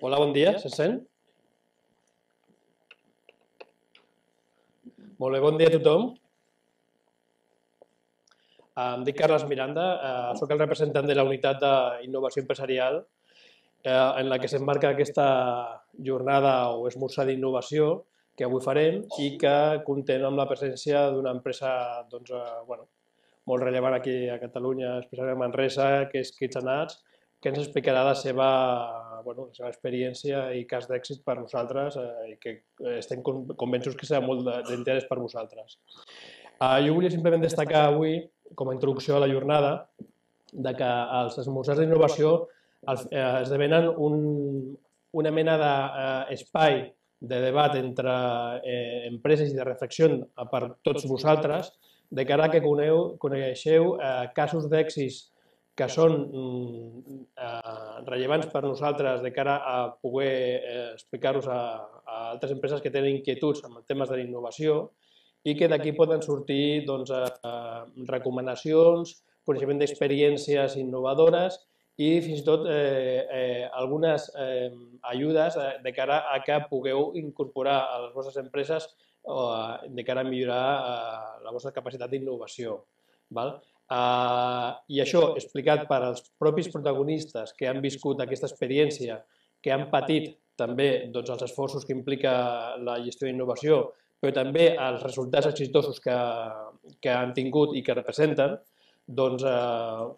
Hola, bon dia, se sent? Molt bé, bon dia a tothom. Em dic Carles Miranda, soc el representant de la unitat d'innovació empresarial en la que s'emmarca aquesta jornada o esmorzar d'innovació que avui farem i que comptem amb la presència d'una empresa molt rellevant aquí a Catalunya, especialment a Manresa, que és Kitchenats, que ens explicarà la seva experiència i cas d'èxit per nosaltres i que estem convençuts que serà molt d'interès per vosaltres. Jo volia simplement destacar avui, com a introducció a la jornada, que els esmorzars d'innovació esdevenen una mena d'espai de debat entre empreses i de reflexió per tots vosaltres, de cara que coneixeu casos d'èxits que són rellevants per nosaltres de cara a poder explicar-los a altres empreses que tenen inquietuds en temes de la innovació i que d'aquí poden sortir recomanacions, coneixement d'experiències innovadores i fins i tot algunes ajudes de cara a que pugueu incorporar a les vostres empreses de cara a millorar la vostra capacitat d'innovació. I això explicat per als propis protagonistes que han viscut aquesta experiència, que han patit també els esforços que implica la gestió d'innovació, però també els resultats exitosos que han tingut i que representen, doncs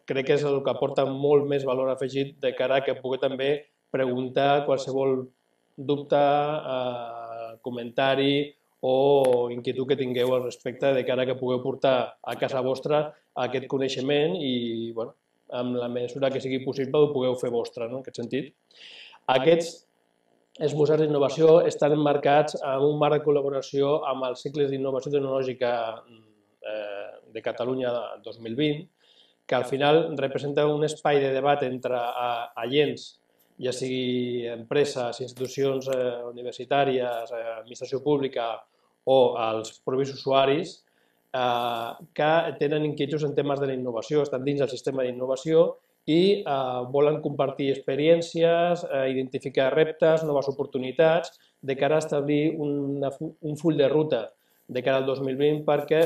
crec que és el que aporta molt més valor afegit de cara a que pugui també preguntar qualsevol dubte, comentari o inquietud que tingueu al respecte de cara a que pugueu portar a casa vostra aquest coneixement i, en la mesura que sigui possible, ho pugueu fer vostre, en aquest sentit. Aquests esmorzars d'innovació estan emmarcats en un marc de col·laboració amb els cicles d'innovació tecnològica de Catalunya 2020, que al final representa un espai de debat entre agents, ja sigui empreses, institucions universitàries, administració pública o els propis usuaris, que tenen inquietuds en temes de la innovació, estan dins del sistema d'innovació i volen compartir experiències, identificar reptes, noves oportunitats, de cara a establir un full de ruta de cara al 2020 perquè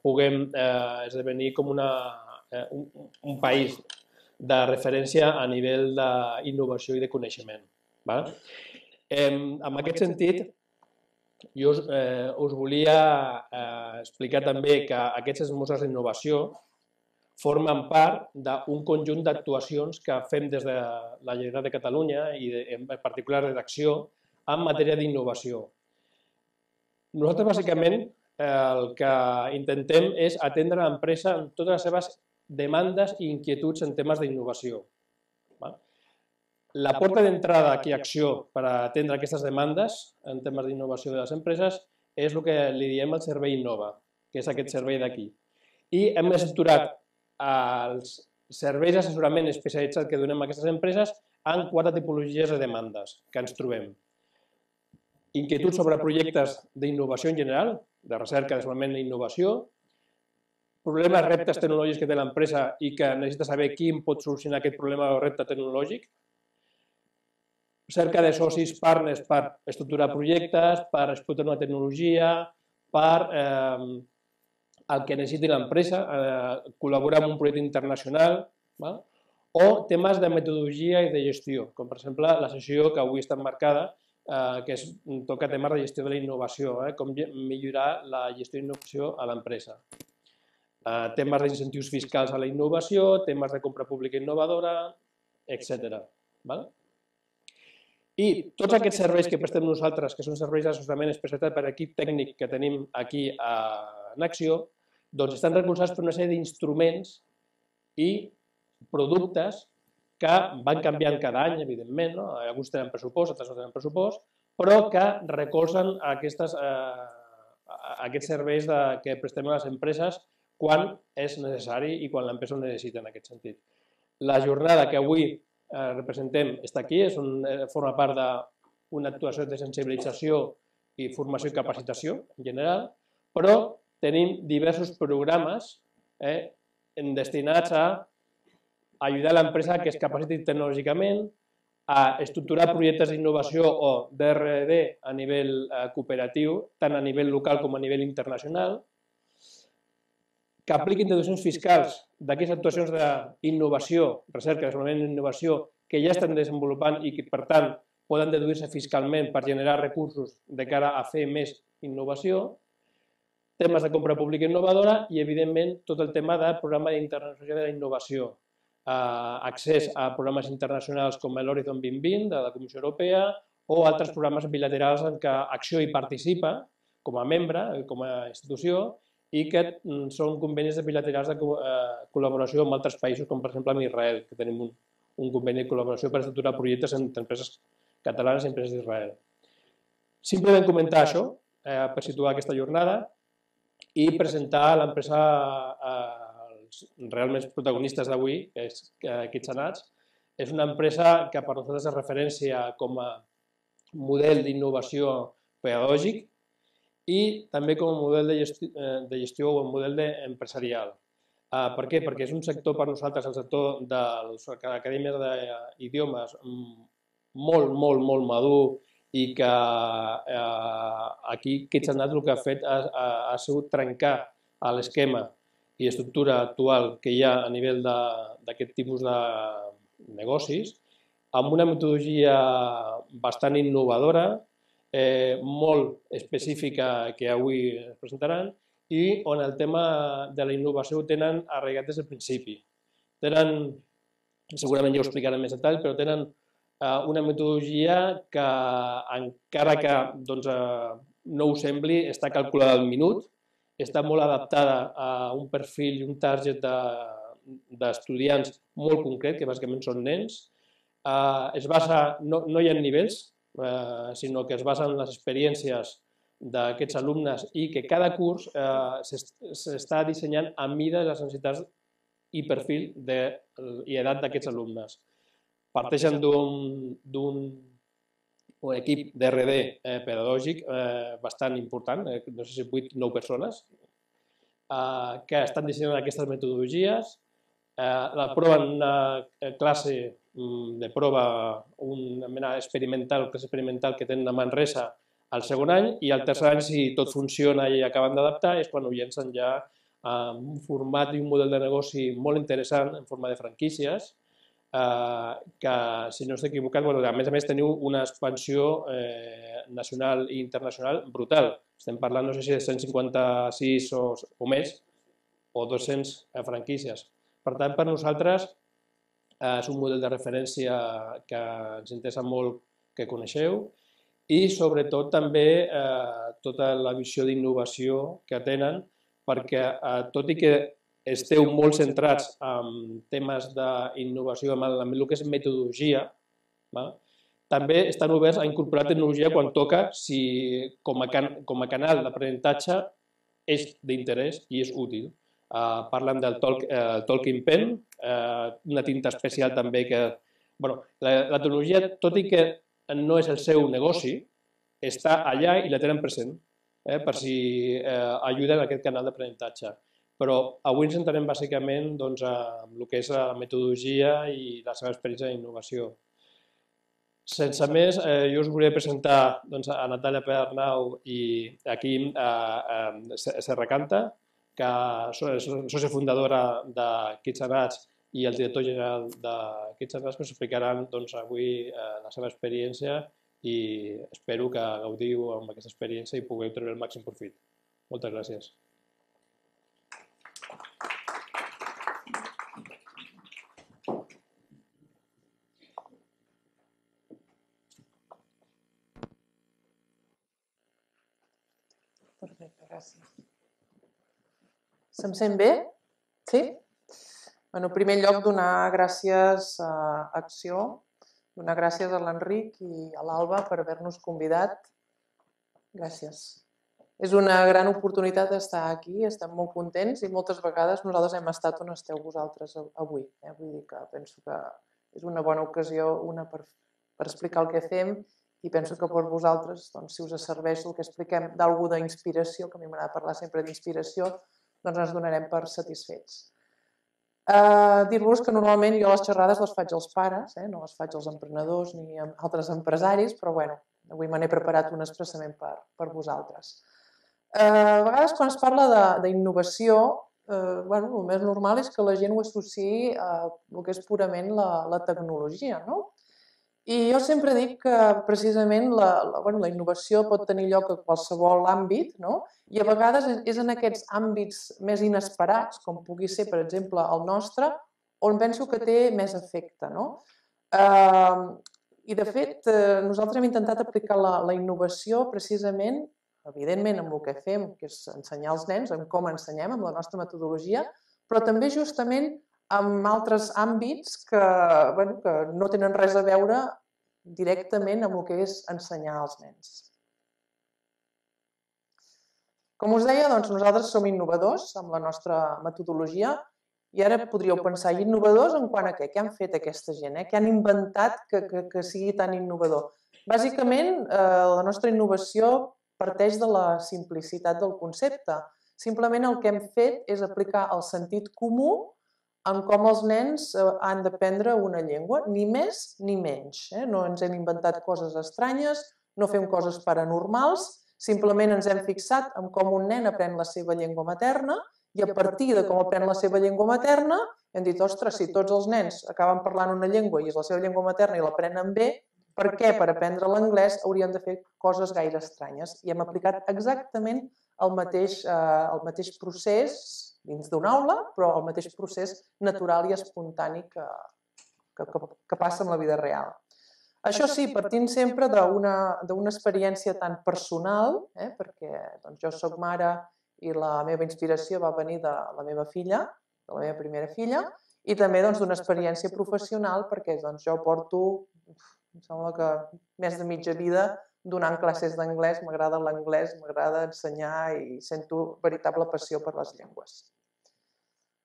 puguem esdevenir com un país de referència a nivell d'innovació i de coneixement. En aquest sentit, jo us volia explicar també que aquests esmorzars d'innovació formen part d'un conjunt d'actuacions que fem des de la Generalitat de Catalunya i en particular de l'acció en matèria d'innovació. Nosaltres, bàsicament, el que intentem és atendre l'empresa en totes les seves demandes i inquietuds en temes d'innovació. La porta d'entrada aquí a Acció per atendre aquestes demandes en temes d'innovació de les empreses és el que li diem el servei Innova, que és aquest servei d'aquí. I hem estructurat els serveis d'assessorament especialitzat que donem a aquestes empreses en 4 tipologies de demandes que ens trobem. Inquietuds sobre projectes d'innovació en general, de recerca, desenvolupament i innovació, problemes, reptes tecnològics que té l'empresa i que necessita saber qui pot solucionar aquest problema o repte tecnològic, cerca de socis, partners per estructurar projectes, per explotar una tecnologia, per el que necessiti l'empresa, col·laborar en un projecte internacional, o temes de metodologia i de gestió, com per exemple la sessió que avui està emmarcada, que toca temes de gestió de la innovació, com millorar la gestió d'innovació a l'empresa. Temes d'incentius fiscals a la innovació, temes de compra pública innovadora, etc. I tots aquests serveis que prestem nosaltres, que són serveis d'assessorament especialitzat per equip tècnic que tenim aquí en Acció, doncs estan recolzats per una sèrie d'instruments i productes que van canviant cada any, evidentment, alguns tenen pressupost, altres no tenen pressupost, però que recolzen aquests serveis que prestem a les empreses quan és necessari i quan l'empresa ho necessita en aquest sentit. La jornada que avui representem està aquí, forma part d'una actuació de sensibilització i formació i capacitació en general, però tenim diversos programes destinats a ajudar l'empresa que es capaciti tecnològicament a estructurar projectes d'innovació o d'R&D a nivell cooperatiu, tant a nivell local com a nivell internacional, que apliquin deduccions fiscals d'aquelles actuacions d'innovació, recerca, desenvolupament d'innovació, que ja estan desenvolupant i que, per tant, poden deduir-se fiscalment per generar recursos de cara a fer més innovació, temes de compra pública innovadora i, evidentment, tot el tema del programa d'internacionalització de la innovació, accés a programes internacionals com l'Horizon 2020 de la Comissió Europea o altres programes bilaterals en què Acció hi participa com a membre, com a institució, i que són convenis bilaterals de col·laboració amb altres països, com per exemple amb Israel, que tenim un conveni de col·laboració per estructurar projectes entre empreses catalanes i empreses d'Israel. Simplement comentar això per situar aquesta jornada i presentar l'empresa realment protagonistes d'avui, que és Kitchenats. És una empresa que per nosaltres és referència com a model d'innovació pedagògic i també com a model de gestió o model empresarial. Per què? Perquè és un sector per nosaltres, el sector de les acadèmies d'idiomes, molt madur i que aquí Kitchenats el que ha fet ha sigut trencar l'esquema i estructura actual que hi ha a nivell d'aquest tipus de negocis, amb una metodologia bastant innovadora, molt específica que avui es presentaran i on el tema de la innovació ho tenen arraigat des del principi. Tenen, segurament ja ho explicaré en més detall, però tenen una metodologia que, encara que no ho sembli, està calculada al minut, està molt adaptada a un perfil i un target d'estudiants molt concret, que bàsicament són nens. Es basa, no hi ha nivells, sinó que es basa en les experiències d'aquests alumnes i que cada curs s'està dissenyant a mida de les necessitats i perfil i edat d'aquests alumnes. Parteixen d'un equip d'R&D pedagògic bastant important, no sé si 8 o 9 persones, que estan dissenyant aquestes metodologies, l'aproven en una classe de prova, una mena experimental, classe experimental que tenen a Manresa al segon any, i al tercer any, si tot funciona i acaben d'adaptar, és quan ho llencen ja amb un format i un model de negoci molt interessant en forma de franquícies, que, si no estic equivocat, a més teniu una expansió nacional i internacional brutal. Estem parlant, no sé si de 156 o més, o 200 franquícies. Per tant, per nosaltres és un model de referència que ens interessa molt que coneixeu i, sobretot, també tota la visió d'innovació que tenen, perquè, tot i que esteu molt centrats en temes d'innovació, en el que és metodologia, també estan oberts a incorporar tecnologia quan toca, si com a canal d'aprenentatge és d'interès i és útil. Parlen del Talking Pen, una tinta especial també que... La tecnologia, tot i que no és el seu negoci, està allà i la tenen present, per si ajuden a aquest canal d'aprenentatge. Però avui ens centrarem bàsicament en el que és la metodologia i la seva experiència d'innovació. Sense més, jo us volia presentar a Natàlia Pedernau i a Quim Serracanta, que és sòcia fundadora de Kitchenats i el director general de Kitchenats, que us explicaran avui la seva experiència i espero que gaudiu amb aquesta experiència i pugueu treure el màxim profit. Moltes gràcies. Perfecte, gràcies. Se'm sent bé? Sí? En primer lloc, donar gràcies a Acció, donar gràcies a l'Enric i a l'Alba per haver-nos convidat. Gràcies. És una gran oportunitat estar aquí, estem molt contents i moltes vegades nosaltres hem estat on esteu vosaltres avui. Vull dir que penso que és una bona ocasió per explicar el que fem i penso que per vosaltres, si us serveix el que expliquem d'alguna d'inspiració, que a mi m'agrada parlar sempre d'inspiració, doncs ens donarem per satisfets. Dir-vos que normalment jo les xerrades les faig als pares, no les faig als emprenedors ni a altres empresaris, però bueno, avui me n'he preparat un expressament per vosaltres. A vegades quan es parla d'innovació, el més normal és que la gent ho associï a el que és purament la tecnologia, no? I jo sempre dic que precisament la innovació pot tenir lloc a qualsevol àmbit, no? I a vegades és en aquests àmbits més inesperats, com pugui ser, per exemple, el nostre, on penso que té més efecte, no? I, de fet, nosaltres hem intentat aplicar la innovació precisament, evidentment, amb el que fem, que és ensenyar als nens, amb com ensenyem, amb la nostra metodologia, però també justament en altres àmbits que no tenen res a veure directament amb el que és ensenyar als nens. Com us deia, doncs nosaltres som innovadors amb la nostra metodologia i ara podríeu pensar, innovadors en quant a què? Què han fet aquesta gent? Què han inventat que sigui tan innovador? Bàsicament, la nostra innovació parteix de la simplicitat del concepte. Simplement el que hem fet és aplicar el sentit comú en com els nens han d'aprendre una llengua, ni més ni menys. No ens hem inventat coses estranyes, no fem coses paranormals, simplement ens hem fixat en com un nen aprèn la seva llengua materna i a partir de com aprèn la seva llengua materna hem dit, ostres, si tots els nens acaben parlant una llengua i és la seva llengua materna i l'aprenen bé, per què per aprendre l'anglès haurien de fer coses gaire estranyes? I hem aplicat exactament el mateix procés dins d'una aula, però el mateix procés natural i espontani que passa en la vida real. Això sí, partint sempre d'una experiència tan personal, perquè jo soc mare i la meva inspiració va venir de la meva filla, de la meva primera filla, i també d'una experiència professional, perquè jo porto, em sembla que més de mitja vida donant classes d'anglès, m'agrada l'anglès, m'agrada ensenyar i sento veritable passió per les llengües.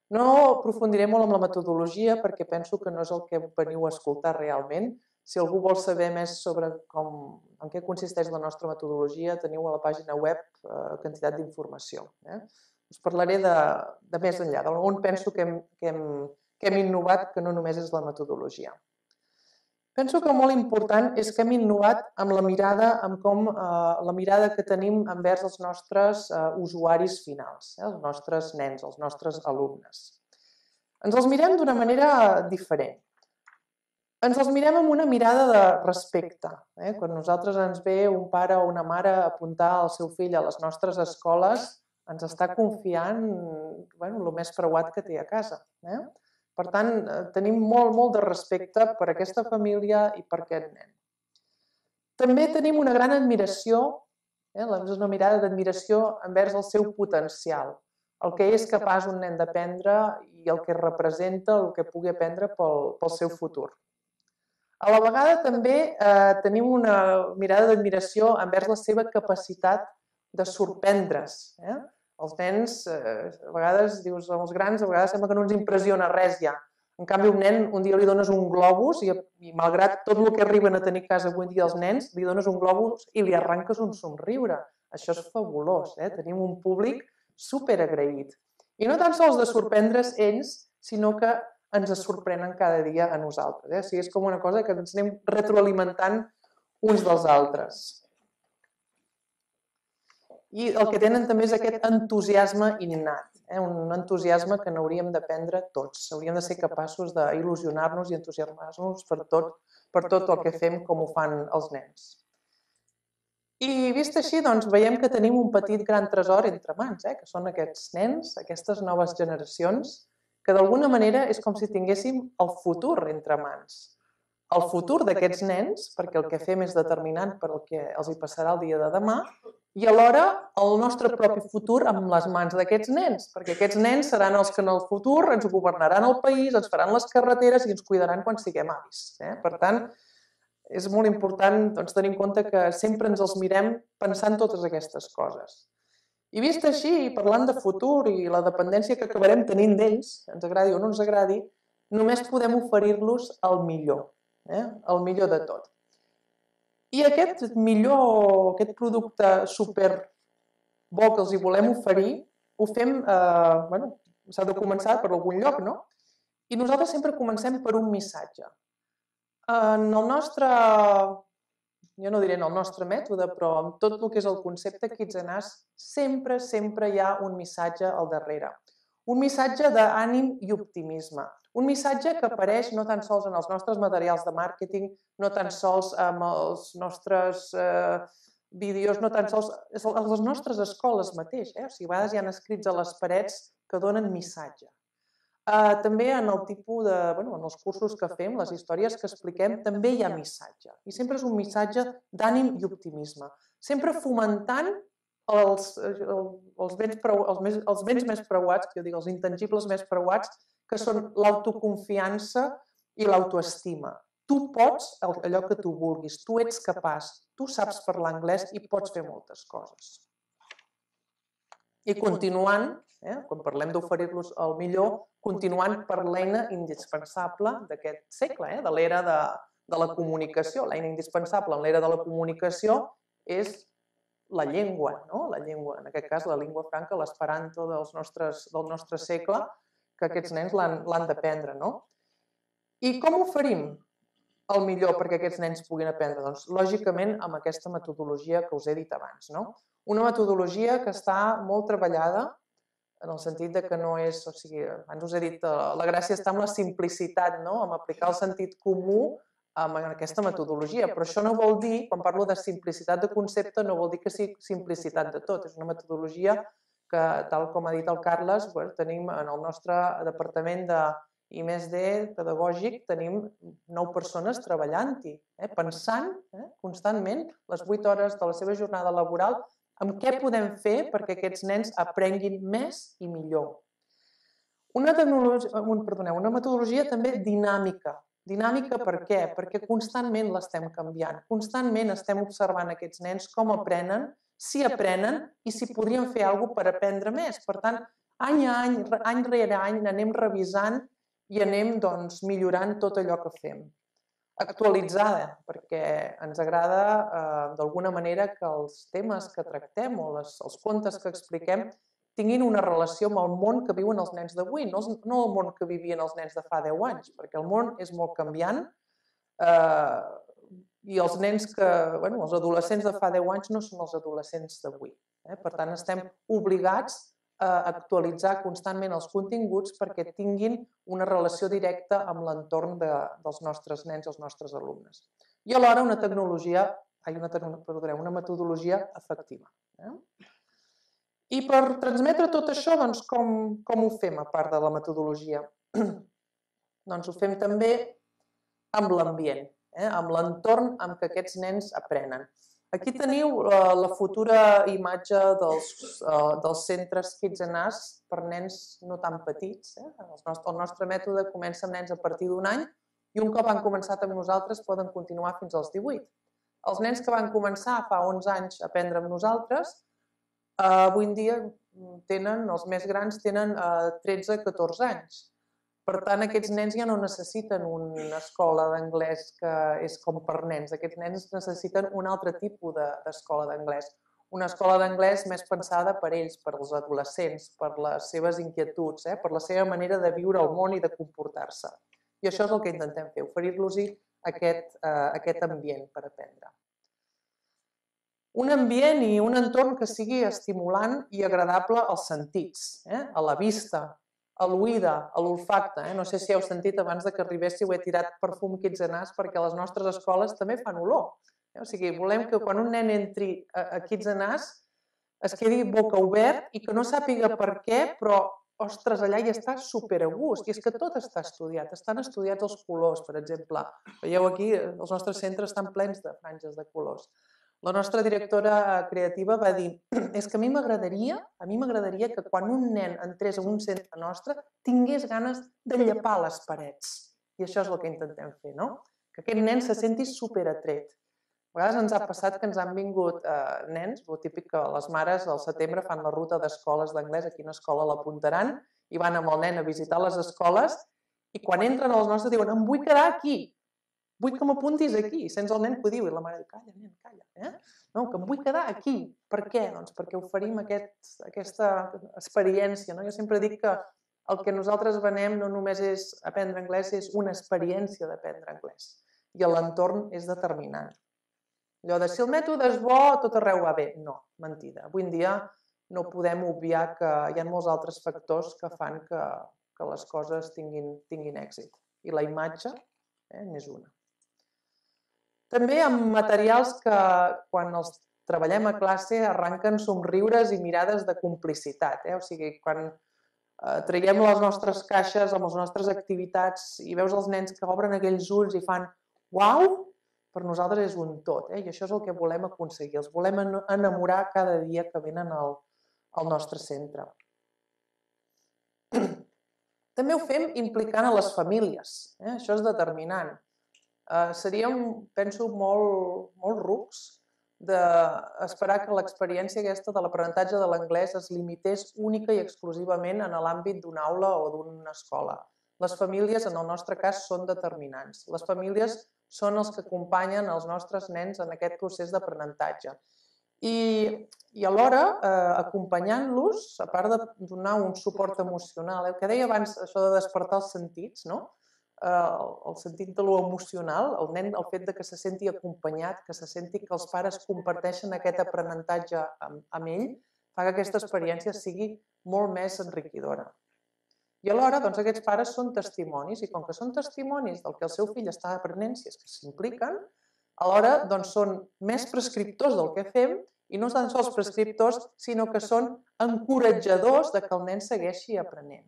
No aprofundiré molt en la metodologia perquè penso que no és el que veniu a escoltar realment. Si algú vol saber més sobre en què consisteix la nostra metodologia, teniu a la pàgina web quantitat d'informació. Us parlaré de més enllà, d'on penso que hem innovat, que no només és la metodologia. Penso que molt important és que hem innovat amb la mirada que tenim envers els nostres usuaris finals, els nostres nens, els nostres alumnes. Ens els mirem d'una manera diferent. Ens els mirem amb una mirada de respecte. Quan nosaltres ens ve un pare o una mare a apuntar el seu fill a les nostres escoles, ens està confiant el més preuat que té a casa. Per tant, tenim molt de respecte per aquesta família i per aquest nen. També tenim una gran admiració, és una mirada d'admiració envers el seu potencial, el que és capaç un nen d'aprendre i el que representa, el que pugui aprendre pel seu futur. A la vegada també tenim una mirada d'admiració envers la seva capacitat de sorprendre's. Els nens, a vegades dius, els grans, a vegades sembla que no ens impressiona res ja. En canvi, un nen, un dia li dones un globus i malgrat tot el que arriben a tenir a casa avui dia els nens, li dones un globus i li arranques un somriure. Això és fabulós, Tenim un públic superagraït. I no tan sols de sorprendre's ells, sinó que ens sorprenen cada dia a nosaltres. O sigui, és com una cosa que ens anem retroalimentant uns dels altres. I el que tenen també és aquest entusiasme innat, un entusiasme que n'hauríem d'aprendre tots. Hauríem de ser capaços d'il·lusionar-nos i entusiasmar-nos per tot el que fem com ho fan els nens. I vist així, doncs, veiem que tenim un petit gran tresor entre mans, que són aquests nens, aquestes noves generacions, que d'alguna manera és com si tinguéssim el futur entre mans. El futur d'aquests nens, perquè el que fem és determinant per el que els hi passarà el dia de demà, i alhora el nostre propi futur amb les mans d'aquests nens, perquè aquests nens seran els que en el futur ens governaran el país, ens faran les carreteres i ens cuidaran quan siguem avis. Per tant, és molt important tenir en compte que sempre ens els mirem pensant totes aquestes coses. I vist així, parlant de futur i la dependència que acabarem tenint d'ells, ens agradi o no ens agradi, només podem oferir-los el millor de tot. I aquest producte superbo que els hi volem oferir, ho fem, s'ha de començar per algun lloc, no? I nosaltres sempre comencem per un missatge. En el nostre, jo no diré en el nostre mètode, però en tot el que és el concepte Kids and Us, sempre hi ha un missatge al darrere. Un missatge d'ànim i optimisme. Un missatge que apareix no tan sols en els nostres materials de màrqueting, no tan sols en els nostres vídeos, no tan sols a les nostres escoles mateix. O sigui, a vegades hi ha escrits a les parets que donen missatge. També en el tipus de, en els cursos que fem, les històries que expliquem, també hi ha missatge. I sempre és un missatge d'ànim i optimisme. Sempre fomentant els béns més preuats, que jo dic, els intangibles més preuats, que són l'autoconfiança i l'autoestima. Tu pots allò que tu vulguis, tu ets capaç, tu saps parlar anglès i pots fer moltes coses. I continuant, quan parlem d'oferir-los el millor, continuant per l'eina indispensable d'aquest segle, de l'era de la comunicació. L'eina indispensable en l'era de la comunicació és la llengua, la llengua, en aquest cas la llengua franca, l'esperanto del nostre segle, que aquests nens l'han d'aprendre. I com oferim el millor perquè aquests nens puguin aprendre? Doncs, lògicament, amb aquesta metodologia que us he dit abans. Una metodologia que està molt treballada en el sentit que no és, o sigui, abans us he dit, la gràcia està en la simplicitat, en aplicar el sentit comú en aquesta metodologia, però això no vol dir, quan parlo de simplicitat de concepte, no vol dir que sigui simplicitat de tot. És una metodologia que, tal com ha dit el Carles, tenim en el nostre departament de I+D pedagògic, tenim 9 persones treballant-hi, pensant constantment les 8 hores de la seva jornada laboral amb què podem fer perquè aquests nens aprenguin més i millor. Una metodologia també dinàmica. Dinàmica per què? Perquè constantment l'estem canviant. Constantment estem observant aquests nens com aprenen, si aprenen i si podrien fer alguna cosa per aprendre més. Per tant, any rere any anem revisant i anem millorant tot allò que fem. Actualitzada, perquè ens agrada d'alguna manera que els temes que tractem o els contes que expliquem tinguin una relació amb el món que viuen els nens d'avui, no el món que vivien els nens de fa 10 anys, perquè el món és molt canviant i els nens els adolescents de fa 10 anys no són els adolescents d'avui. Per tant, estem obligats a actualitzar constantment els continguts perquè tinguin una relació directa amb l'entorn dels nostres nens, els nostres alumnes. I alhora una metodologia efectiva. I per transmetre tot això, com ho fem a part de la metodologia? Doncs ho fem també amb l'ambient, amb l'entorn amb què aquests nens aprenen. Aquí teniu la futura imatge dels centres Kids and Us per nens no tan petits. El nostre mètode comença amb nens a partir d'un any i un cop han començat amb nosaltres poden continuar fins als 18. Els nens que van començar fa 11 anys a aprendre amb nosaltres, avui en dia els més grans tenen 13-14 anys. Per tant, aquests nens ja no necessiten una escola d'anglès que és com per nens. Aquests nens necessiten un altre tipus d'escola d'anglès. Una escola d'anglès més pensada per ells, per als adolescents, per les seves inquietuds, per la seva manera de viure el món i de comportar-se. I això és el que intentem fer, oferir-los aquest ambient per aprendre. Un ambient i un entorn que sigui estimulant i agradable als sentits, a la vista, a l'oïda, a l'olfacte. No sé si heu sentit abans que arribéssiu, he tirat perfum Kids and Us perquè les nostres escoles també fan olor. O sigui, volem que quan un nen entri a Kids and Us es quedi boca obert i que no sàpiga per què, però, ostres, allà hi està super a gust. I és que tot està estudiat. Estan estudiats els colors, per exemple. Veieu aquí, els nostres centres estan plens de franges de colors. La nostra directora creativa va dir és que a mi m'agradaria que quan un nen entrés en un centre nostre tingués ganes de llepar les parets. I això és el que intentem fer, no? Que aquest nen se senti superatret. A vegades ens ha passat que ens han vingut nens, el típic que les mares al setembre fan la ruta d'escoles d'anglès, aquí una escola l'apuntaran, i van amb el nen a visitar les escoles i quan entren als nostres diuen em vull quedar aquí. Vull que m'apuntis aquí, sense el nen que ho diu. I la mare diu, calla, nen, calla. No, que em vull quedar aquí. Per què? Doncs perquè oferim aquesta experiència. Jo sempre dic que el que nosaltres venem no només és aprendre anglès, és una experiència d'aprendre anglès. I l'entorn és determinant. Allò de si el mètode és bo, tot arreu va bé. No, mentida. Avui en dia no podem obviar que hi ha molts altres factors que fan que les coses tinguin èxit. I la imatge n'és una. També amb materials que, quan els treballem a classe, arranquen somriures i mirades de complicitat. O sigui, quan traiem les nostres caixes amb les nostres activitats i veus els nens que obren aquells ulls i fan «Uau!», per nosaltres és un tot. I això és el que volem aconseguir. Els volem enamorar cada dia que venen al nostre centre. També ho fem implicant a les famílies. Això és determinant. Seríem, penso, molt rucs d'esperar que l'experiència aquesta de l'aprenentatge de l'anglès es limités única i exclusivament en l'àmbit d'una aula o d'una escola. Les famílies, en el nostre cas, són determinants. Les famílies són els que acompanyen els nostres nens en aquest procés d'aprenentatge. I alhora, acompanyant-los, a part de donar un suport emocional, el que deia abans, això de despertar els sentits, el sentit de lo emocional, el nen, el fet que se senti acompanyat, que se senti que els pares comparteixen aquest aprenentatge amb ell, fa que aquesta experiència sigui molt més enriquidora. I alhora, doncs, aquests pares són testimonis, i com que són testimonis del que el seu fill està aprenent, si és que s'impliquen, alhora doncs, són més prescriptors del que fem, i no tan sols prescriptors, sinó que són encoratjadors que el nen segueixi aprenent.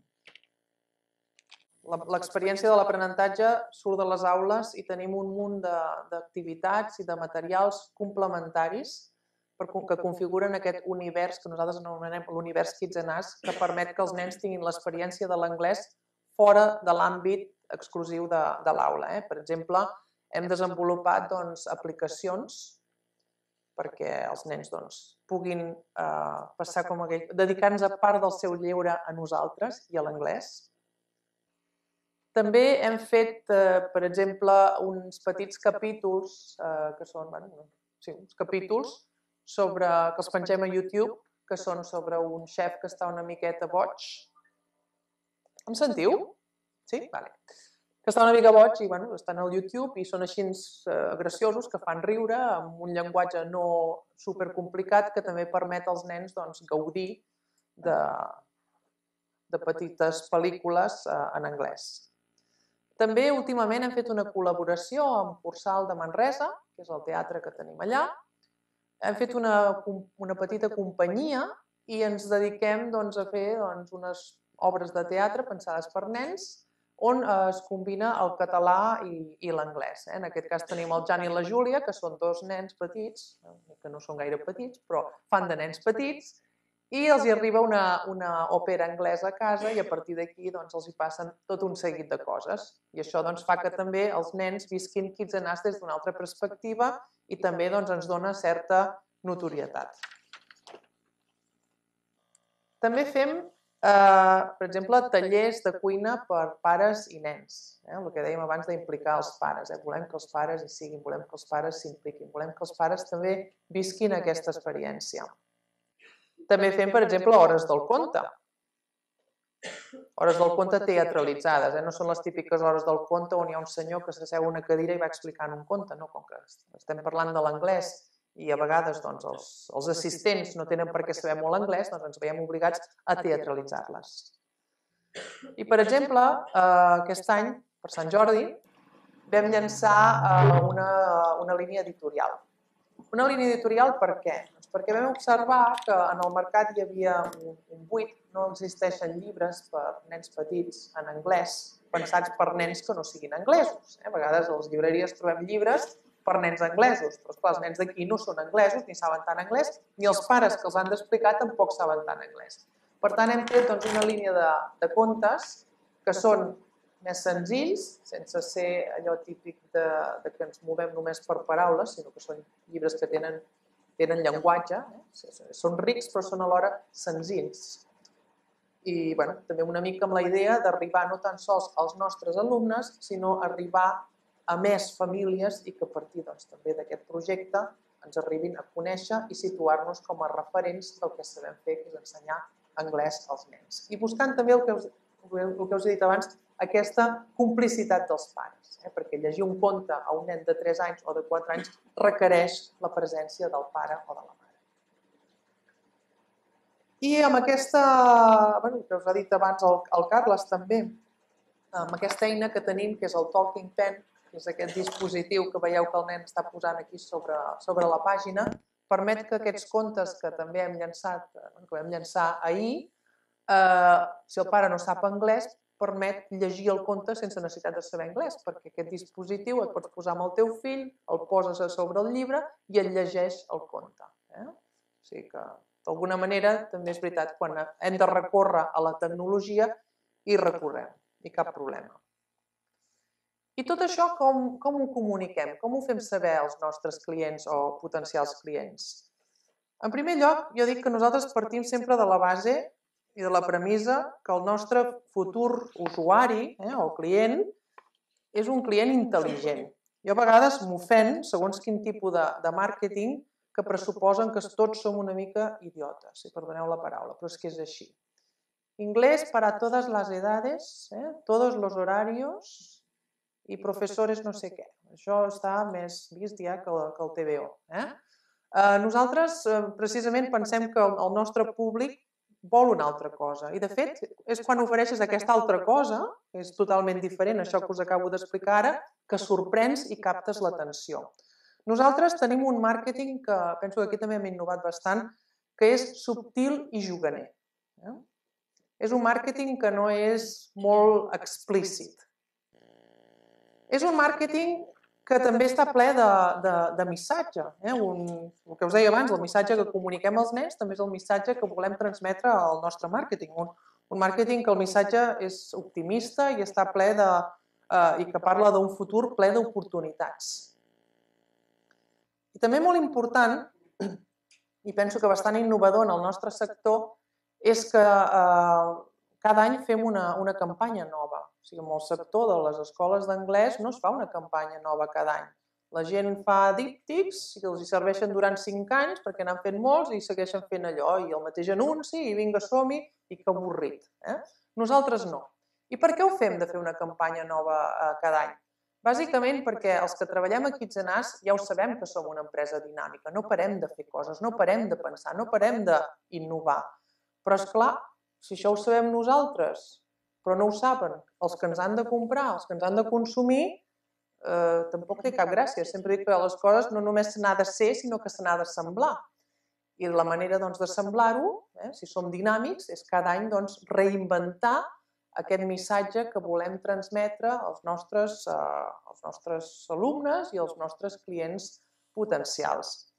L'experiència de l'aprenentatge surt de les aules i tenim un munt d'activitats i de materials complementaris que configuren aquest univers que nosaltres anomenem l'univers Kids and Us, que permet que els nens tinguin l'experiència de l'anglès fora de l'àmbit exclusiu de l'aula. Per exemple, hem desenvolupat aplicacions perquè els nens puguin passar com aquell, dedicar-nos a part del seu lleure a nosaltres i a l'anglès. També hem fet, per exemple, uns petits capítols, que són uns capítols que els pengem a YouTube, que són sobre un xef que està una miqueta boig. Em sentiu? Sí? Vale. Que està una mica boig i estan al YouTube i són així graciosos, que fan riure, amb un llenguatge no supercomplicat que també permet als nens gaudir de petites pel·lícules en anglès. També últimament hem fet una col·laboració amb Cursal de Manresa, que és el teatre que tenim allà. Hem fet una petita companyia i ens dediquem a fer unes obres de teatre pensades per nens on es combina el català i l'anglès. En aquest cas tenim el Jan i la Júlia, que són dos nens petits, que no són gaire petits, però fan de nens petits, i els hi arriba una òpera anglesa a casa i a partir d'aquí els hi passen tot un seguit de coses. I això fa que també els nens visquin Kids and Us des d'una altra perspectiva i també ens dona certa notorietat. També fem, per exemple, tallers de cuina per pares i nens. El que dèiem abans d'implicar els pares. Volem que els pares hi siguin, volem que els pares s'impliquin, volem que els pares també visquin aquesta experiència. També fem, per exemple, hores del conte. Hores del conte teatralitzades. No són les típiques hores del conte on hi ha un senyor que s'asseu a una cadira i va explicant un conte. Com que estem parlant de l'anglès i a vegades els assistents no tenen per què saber molt anglès, ens veiem obligats a teatralitzar-les. I, per exemple, aquest any, per Sant Jordi, vam llançar una línia editorial. Una línia editorial per què? Perquè vam observar que en el mercat hi havia un buit, no existeixen llibres per nens petits en anglès pensats per nens que no siguin anglesos. A vegades a les llibreries trobem llibres per nens anglesos, però esclar, els nens d'aquí no són anglesos, ni saben tant anglès, ni els pares que els han d'explicar tampoc saben tant anglès. Per tant, hem fet una línia de contes que són més senzills, sense ser allò típic que ens movem només per paraules, sinó que són llibres que tenen llenguatge, són rics però són alhora senzills. I també una mica amb la idea d'arribar no tan sols als nostres alumnes, sinó arribar a més famílies i que a partir també d'aquest projecte ens arribin a conèixer i situar-nos com a referents del que sabem fer, que és ensenyar anglès als nens. I buscant també el que el que us he dit abans, aquesta complicitat dels pares, perquè llegir un conte a un nen de 3 anys o de 4 anys requereix la presència del pare o de la mare. I amb aquesta, que us ha dit abans el Carles també, amb aquesta eina que tenim, que és el Talking Pen, que és aquest dispositiu que veieu que el nen està posant aquí sobre la pàgina, permet que aquests contes que també hem llançat, que vam llançar ahir, si el pare no sap anglès, permet llegir el conte sense necessitat de saber anglès, perquè aquest dispositiu et pots posar amb el teu fill, el poses a sobre el llibre i et llegeix el conte. O sigui que, d'alguna manera, també és veritat, quan hem de recórrer a la tecnologia, hi recorrem, i cap problema. I tot això com ho comuniquem? Com ho fem saber als nostres clients o potencials clients? En primer lloc, jo dic que nosaltres partim sempre de la base i de la premissa que el nostre futur usuari o client és un client intel·ligent. Jo a vegades m'ofèn, segons quin tipus de màrqueting, que pressuposen que tots som una mica idiotes, si perdoneu la paraula, però és que és així. Inglés para todas las edades, todos los horarios i professores no sé què. Això està més vist ja que el TVO. Nosaltres, precisament, pensem que el nostre públic vol una altra cosa. I, de fet, és quan ofereixes aquesta altra cosa, que és totalment diferent, això que us acabo d'explicar ara, que sorprens i captes l'atenció. Nosaltres tenim un màrqueting que penso que aquí també hem innovat bastant, que és subtil i juganer. És un màrqueting que no és molt explícit. És un màrqueting que també està ple de missatge. El que us deia abans, el missatge que comuniquem als nens també és el missatge que volem transmetre al nostre màrqueting. Un màrqueting que el missatge és optimista i està ple i que parla d'un futur ple d'oportunitats. I també molt important, i penso que bastant innovador en el nostre sector, és que cada any fem una campanya nova. O sigui, en el sector de les escoles d'anglès no es fa una campanya nova cada any. La gent fa díptics i els hi serveixen durant 5 anys perquè n'han fet molts i segueixen fent allò, i el mateix anunci, i vinga, som-hi, i que avorrit. Nosaltres no. I per què ho fem de fer una campanya nova cada any? Bàsicament perquè els que treballem a Kids and Us ja ho sabem que som una empresa dinàmica, no parem de fer coses, no parem de pensar, no parem d'innovar. Però, esclar, si això ho sabem nosaltres, però no ho saben els que ens han de comprar, els que ens han de consumir, tampoc té cap gràcia. Sempre dic que les coses no només se n'ha de ser, sinó que se n'ha d'assemblar. I la manera d'assemblar-ho, si som dinàmics, és cada any reinventar aquest missatge que volem transmetre als nostres alumnes i als nostres clients potencials.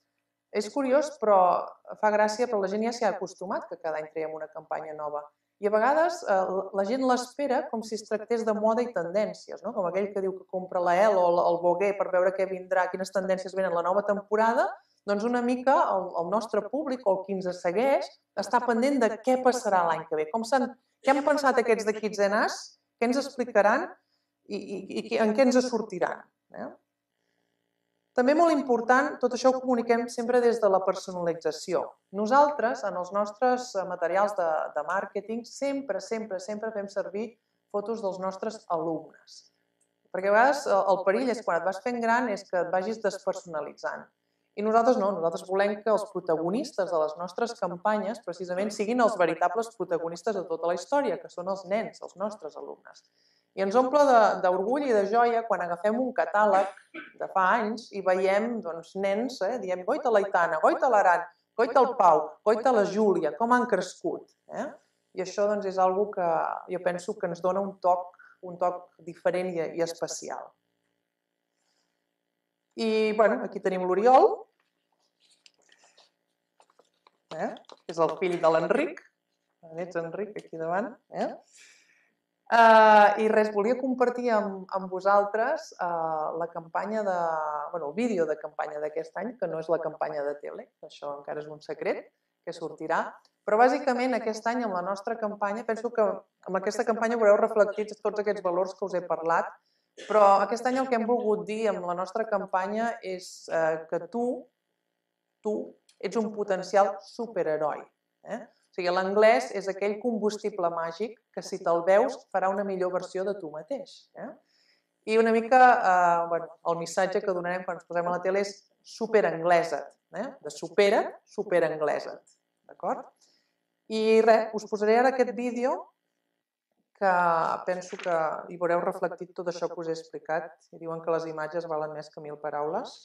És curiós, però fa gràcia, però la gent ja s'hi ha acostumat que cada any traiem una campanya nova. I a vegades la gent l'espera com si es tractés de moda i tendències, com aquell que diu que compra la El o el Voguer per veure què vindrà, quines tendències venen la nova temporada, doncs una mica el nostre públic o el qui ens segueix està pendent de què passarà l'any que ve. Què han pensat aquests de Kids and Us, què ens explicaran i en què ens sortiran. També molt important, tot això ho comuniquem sempre des de la personalització. Nosaltres, en els nostres materials de màrqueting, sempre fem servir fotos dels nostres alumnes. Perquè a vegades el perill és quan et vas fent gran és que et vagis despersonalitzant. I nosaltres no, nosaltres volem que els protagonistes de les nostres campanyes precisament siguin els veritables protagonistes de tota la història, que són els nens, els nostres alumnes. I ens omple d'orgull i de joia quan agafem un catàleg de fa anys i veiem nens, diem goita l'Aitana, goita l'Aran, goita el Pau, goita la Júlia, com han crescut. I això és una cosa que jo penso que ens dona un toc diferent i especial. I aquí tenim l'Oriol, que és el fill de l'Enric. Ets Enric, aquí davant. I res, volia compartir amb vosaltres la campanya el vídeo de campanya d'aquest any, que no és la campanya de tele, això encara és un secret que sortirà, però bàsicament aquest any amb la nostra campanya, penso que amb aquesta campanya veureu reflectits tots aquests valors que us he parlat, però aquest any el que hem volgut dir amb la nostra campanya és que tu ets un potencial superheroi. O sigui, l'anglès és aquell combustible màgic que si te'l veus farà una millor versió de tu mateix. I una mica el missatge que donarem quan ens posem a la tele és superanglesa't, de supera't, superanglesa't. D'acord? I res, us posaré ara aquest vídeo que penso que hi veureu reflectit tot això que us he explicat. I diuen que les imatges valen més que 1000 paraules.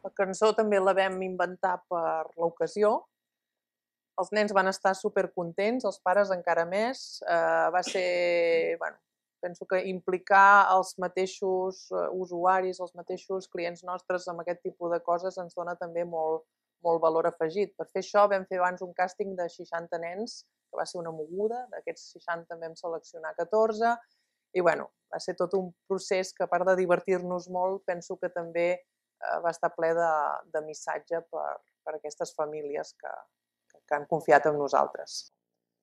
La cançó també la vam inventar per l'ocasió. Els nens van estar supercontents, els pares encara més. Va ser, penso que implicar els mateixos usuaris, els mateixos clients nostres amb aquest tipus de coses ens dona també molt valor afegit. Per fer això vam fer abans un càsting de 60 nens, que va ser una moguda. D'aquests 60 en vam seleccionar 14 i va ser tot un procés que, a part de divertir-nos molt, penso que també va estar ple de missatge per a aquestes famílies que han confiat en nosaltres.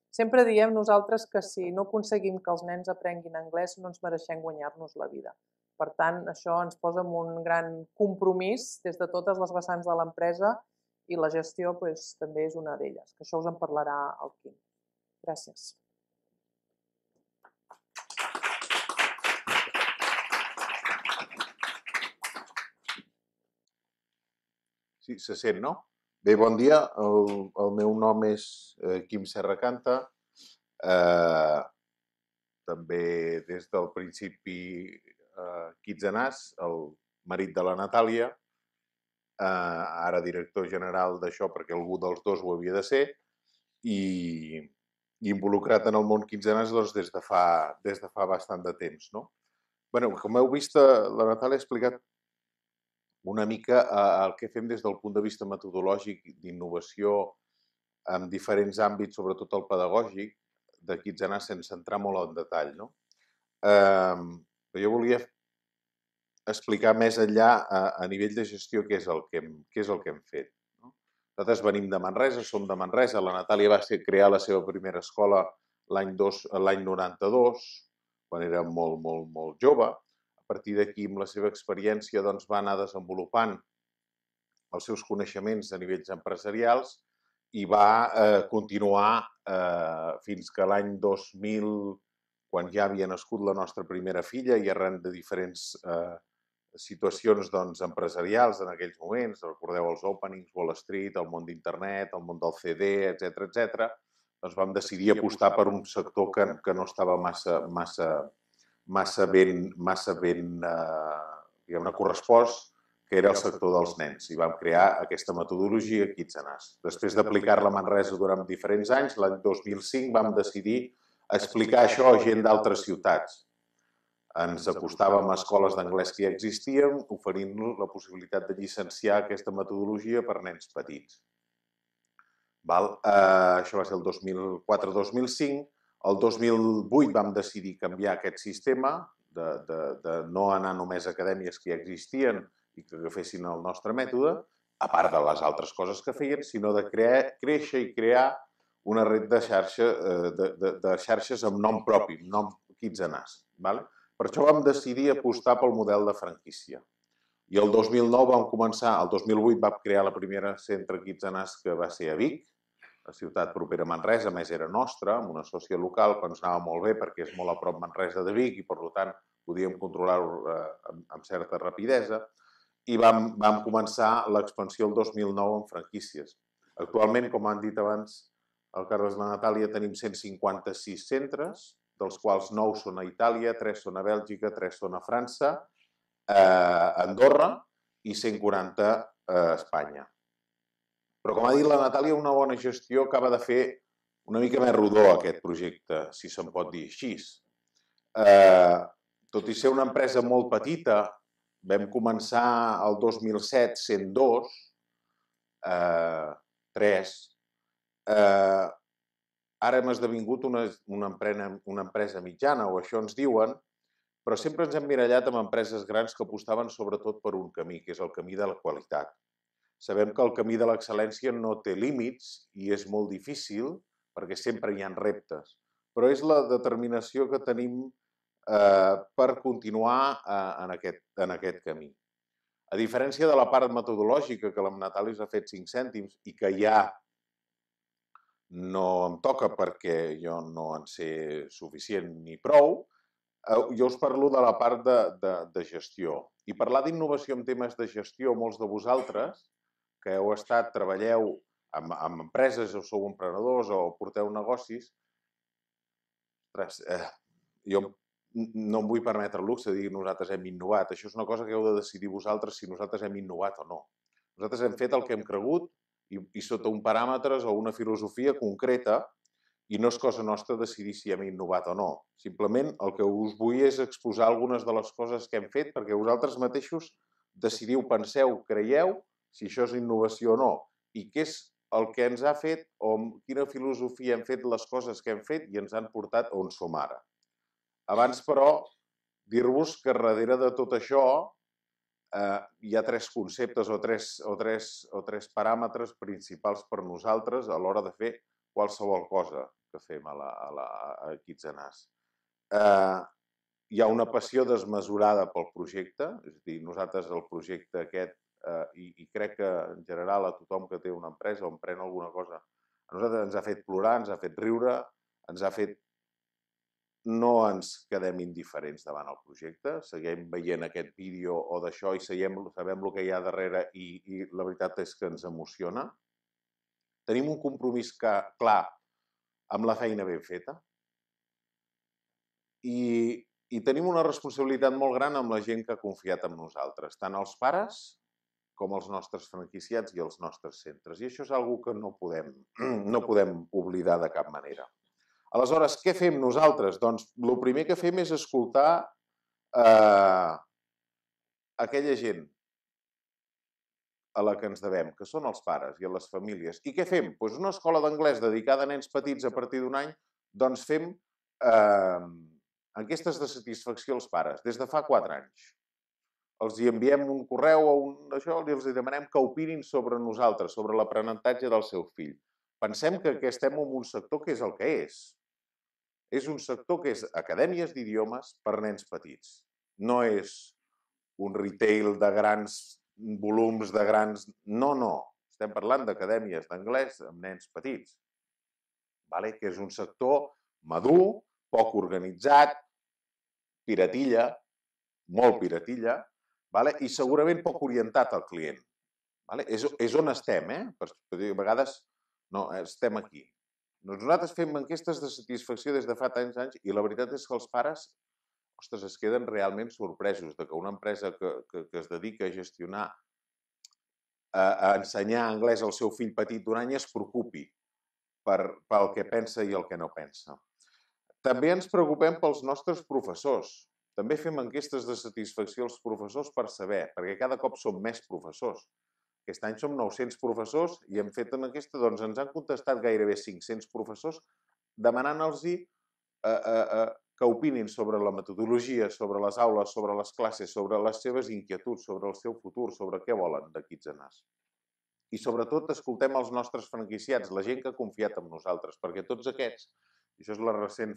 Sempre diem nosaltres que si no aconseguim que els nens aprenguin anglès no ens mereixem guanyar-nos la vida. Per tant, això ens posa en un gran compromís des de totes les vessants de l'empresa i la gestió també és una d'elles, que això us en parlarà el Quim. Gràcies. Sí, se sent, no? Bé, bon dia. El meu nom és Quim Serracanta. També des del principi Quitzenàs, el marit de la Natàlia, ara director general d'això perquè algú dels dos ho havia de ser, i involucrat en el món Quitzenàs des de fa bastant de temps. Com heu vist, la Natàlia ha explicat una mica el que fem des del punt de vista metodològic d'innovació en diferents àmbits, sobretot el pedagògic, de Kidzanar sense entrar molt en detall. Jo volia explicar més enllà a nivell de gestió què és el que hem fet. Nosaltres venim de Manresa, som de Manresa. La Natàlia va crear la seva primera escola l'any 92, quan era molt, molt, molt jove. A partir d'aquí, amb la seva experiència, va anar desenvolupant els seus coneixements a nivells empresarials i va continuar fins que l'any 2000, quan ja havia nascut la nostra primera filla i arran de diferents situacions empresarials en aquells moments, recordeu els openings, Wall Street, el món d'internet, el món del CD, etc., doncs vam decidir apostar per un sector que no estava massa ben correspost, que era el sector dels nens, i vam crear aquesta metodologia Kidzanar. Després d'aplicar-la a Manresa durant diferents anys, l'any 2005 vam decidir explicar això a gent d'altres ciutats. Ens acostàvem a escoles d'anglès que ja existien, oferint-los la possibilitat de llicenciar aquesta metodologia per nens petits. Això va ser el 2004-2005. El 2008 vam decidir canviar aquest sistema, de no anar només a acadèmies que ja existien i que agafessin el nostre mètode, a part de les altres coses que feien, sinó de créixer i crear una red de xarxes amb nom propi, nom Kidzanar. Per això vam decidir apostar pel model de franquícia. I el 2009 vam començar, el 2008 vam crear la primera centre Kidzanar que va ser a Vic, la ciutat propera a Manresa, a més era nostra, amb una sòcia local, que ens anava molt bé perquè és molt a prop Manresa de Vic i per tant podíem controlar-ho amb certa rapidesa. I vam començar l'expansió el 2009 amb franquícies. Actualment, com han dit abans el Carles i la Natàlia, tenim 156 centres, dels quals 9 són a Itàlia, 3 són a Bèlgica, 3 són a França, a Andorra i 140 a Espanya. Però, com ha dit la Natàlia, una bona gestió acaba de fer una mica més rodó aquest projecte, si se'n pot dir així. Tot i ser una empresa molt petita, vam començar el 2007 sent 2, 3, ara hem esdevingut una empresa mitjana, o això ens diuen, però sempre ens hem mirallat amb empreses grans que apostaven sobretot per un camí, que és el camí de la qualitat. Sabem que el camí de l'excel·lència no té límits i és molt difícil perquè sempre hi ha reptes, però és la determinació que tenim per continuar en aquest camí. A diferència de la part metodològica, que la Natàlia ha fet 5 cèntims i que ja no em toca perquè jo no en sé suficient ni prou, jo us parlo de la part de gestió. I parlar d'innovació en temes de gestió, molts de vosaltres que heu estat, treballeu amb empreses o sou emprenedors o porteu negocis, jo no em vull permetre el luxe de dir que nosaltres hem innovat. Això és una cosa que heu de decidir vosaltres si nosaltres hem innovat o no. Nosaltres hem fet el que hem cregut i sota un paràmetres o una filosofia concreta i no és cosa nostra decidir si hem innovat o no. Simplement el que us vull és exposar algunes de les coses que hem fet perquè vosaltres mateixos decidiu, penseu, creieu si això és innovació o no i què és el que ens ha fet o amb quina filosofia hem fet les coses que hem fet i ens han portat on som ara. Abans, però, dir-vos que darrere de tot això hi ha 3 conceptes o tres paràmetres principals per nosaltres a l'hora de fer qualsevol cosa que fem a Kidzanar. Hi ha una passió desmesurada pel projecte, és a dir, nosaltres el projecte aquest, i crec que en general a tothom que té una empresa o emprèn alguna cosa, a nosaltres ens ha fet plorar, ens ha fet riure, ens ha fet... No ens quedem indiferents davant el projecte, seguim veient aquest vídeo o d'això i sabem el que hi ha darrere i la veritat és que ens emociona. Tenim un compromís clar amb la feina ben feta i tenim una responsabilitat molt gran amb la gent que ha confiat en nosaltres, tant els pares com els nostres franquiciats i els nostres centres. I això és una cosa que no podem oblidar de cap manera. Aleshores, què fem nosaltres? Doncs el primer que fem és escoltar aquella gent a la que ens devem, que són els pares i a les famílies. I què fem? Doncs una escola d'anglès dedicada a nens petits a partir d'un any, doncs fem enquestes de satisfacció als pares, des de fa 4 anys. Els hi enviem un correu o això i els demanem que opinin sobre nosaltres, sobre l'aprenentatge del seu fill. Pensem que estem en un sector que és el que és. És un sector que és acadèmies d'idiomes per nens petits. No és un retail de grans volums, de grans... No, no. Estem parlant d'acadèmies d'anglès amb nens petits. Que és un sector madur, poc organitzat, piratilla, molt piratilla, i segurament poc orientat al client. És on estem, perquè a vegades no, estem aquí. Nosaltres fem enquestes de satisfacció des de fa tants anys i la veritat és que els pares es queden realment sorpresos de que una empresa que es dedica a gestionar, a ensenyar anglès al seu fill petit d'un any es preocupi pel que pensa i el que no pensa. També ens preocupem pels nostres professors. També fem enquestes de satisfacció als professors per saber, perquè cada cop som més professors. Aquest any som 900 professors i hem fet una enquesta, doncs ens han contestat gairebé 500 professors demanant-los que opinin sobre la metodologia, sobre les aules, sobre les classes, sobre les seves inquietuds, sobre el seu futur, sobre què volen de Kitzenàs. I sobretot escoltem els nostres franquiciats, la gent que ha confiat en nosaltres, perquè tots aquests, i això és la recent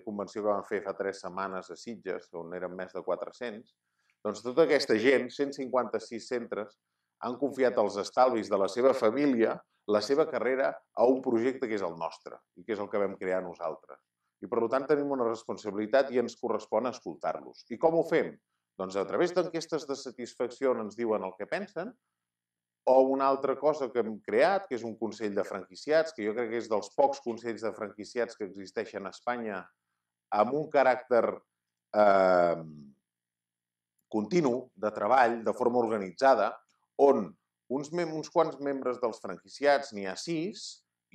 convenció que vam fer fa 3 setmanes a Sitges, on eren més de 400, doncs tota aquesta gent, 156 centres, han confiat els estalvis de la seva família, la seva carrera, a un projecte que és el nostre i que és el que vam crear nosaltres. I per tant tenim una responsabilitat i ens correspon escoltar-los. I com ho fem? Doncs a través d'enquestes de satisfacció on ens diuen el que pensen, o una altra cosa que hem creat, que és un consell de franquiciats, que jo crec que és dels pocs consells de franquiciats que existeixen a Espanya, amb un caràcter continu de treball, de forma organitzada, on uns quants membres dels franquiciats, n'hi ha 6,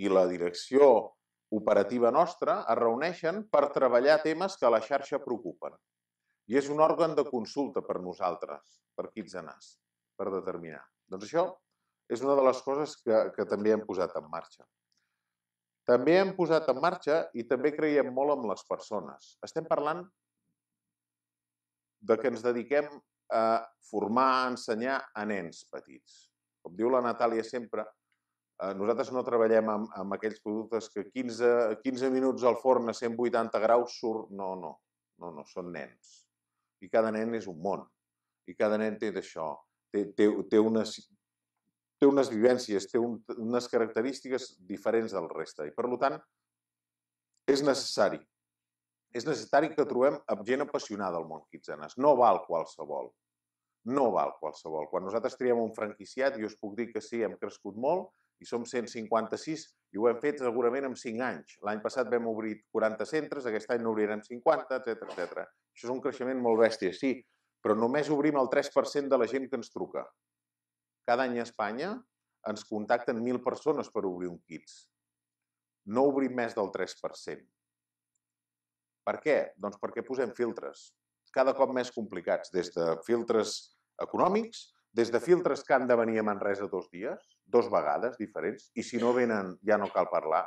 i la direcció operativa nostra es reuneixen per treballar temes que a la xarxa preocupen. I és un òrgan de consulta per nosaltres, per Kitzenàs, per determinar. Doncs això és una de les coses que també hem posat en marxa. També hem posat en marxa i també creiem molt en les persones. Estem parlant de que ens dediquem a formar, a ensenyar a nens petits. Com diu la Natàlia sempre, nosaltres no treballem amb aquells productes que 15 minuts al forn a 180 graus surt... No, són nens. I cada nen és un món. I cada nen té d'això. Té unes vivències, té unes característiques diferents del reste. I per tant, és necessari. És necessari que trobem gent apassionada al món Kitzenàs. No val qualsevol. No val qualsevol. Quan nosaltres triem un franquiciat, jo us puc dir que sí, hem crescut molt, i som 156 i ho hem fet segurament en 5 anys. L'any passat vam obrir 40 centres, aquest any n'obrirem 50, etc. Això és un creixement molt bèstia, sí, però només obrim el 3% de la gent que ens truca. Cada any a Espanya ens contacten 1.000 persones per obrir un Kids. No obrim més del 3%. Per què? Doncs perquè posem filtres, cada cop més complicats, des de filtres econòmics, des de filtres que han de venir a Manresa 2 dies, 2 vegades diferents, i si no venen ja no cal parlar.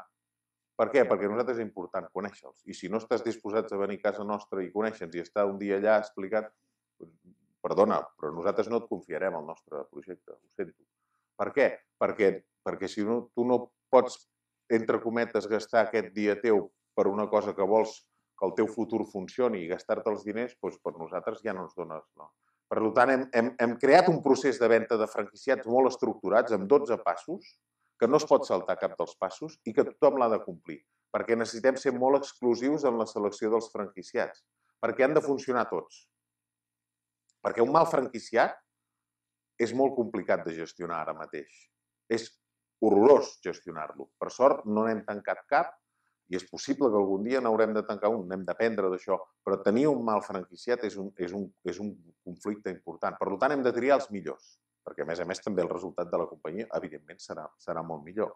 Per què? Perquè a nosaltres és important conèixer-los. I si no estàs disposats a venir a casa nostra i conèixer-nos i estar un dia allà explicat, perdona, però nosaltres no et confiarem el nostre projecte, ho sento. Per què? Perquè si tu no pots, entre cometes, gastar aquest dia teu per una cosa que vols que el teu futur funcioni i gastar-te els diners, doncs per nosaltres ja no ens dones... Per tant, hem creat un procés de venda de franquiciats molt estructurats, amb 12 passos, que no es pot saltar cap dels passos i que tothom l'ha de complir, perquè necessitem ser molt exclusius en la selecció dels franquiciats, perquè han de funcionar tots. Perquè un mal franquiciat és molt complicat de gestionar ara mateix. És horrorós gestionar-lo. Per sort, no n'hem tancat cap, i és possible que algun dia n'haurem de tancar un, n'hem d'aprendre d'això, però tenir un mal franquiciat és un conflicte important. Per tant, hem de triar els millors, perquè a més també el resultat de la companyia, evidentment, serà molt millor.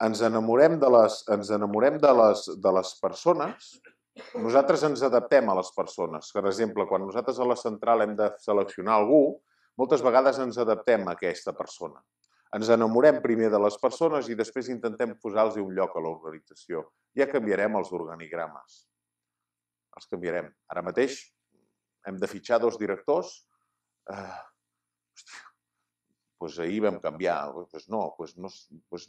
Ens enamorem de les persones, nosaltres ens adaptem a les persones. Per exemple, quan nosaltres a la central hem de seleccionar algú, moltes vegades ens adaptem a aquesta persona. Ens enamorem primer de les persones i després intentem posar-los un lloc a l'organització. Ja canviarem els organigrames. Els canviarem. Ara mateix hem de fitxar 2 directors. Hòstia, doncs ahir vam canviar. Doncs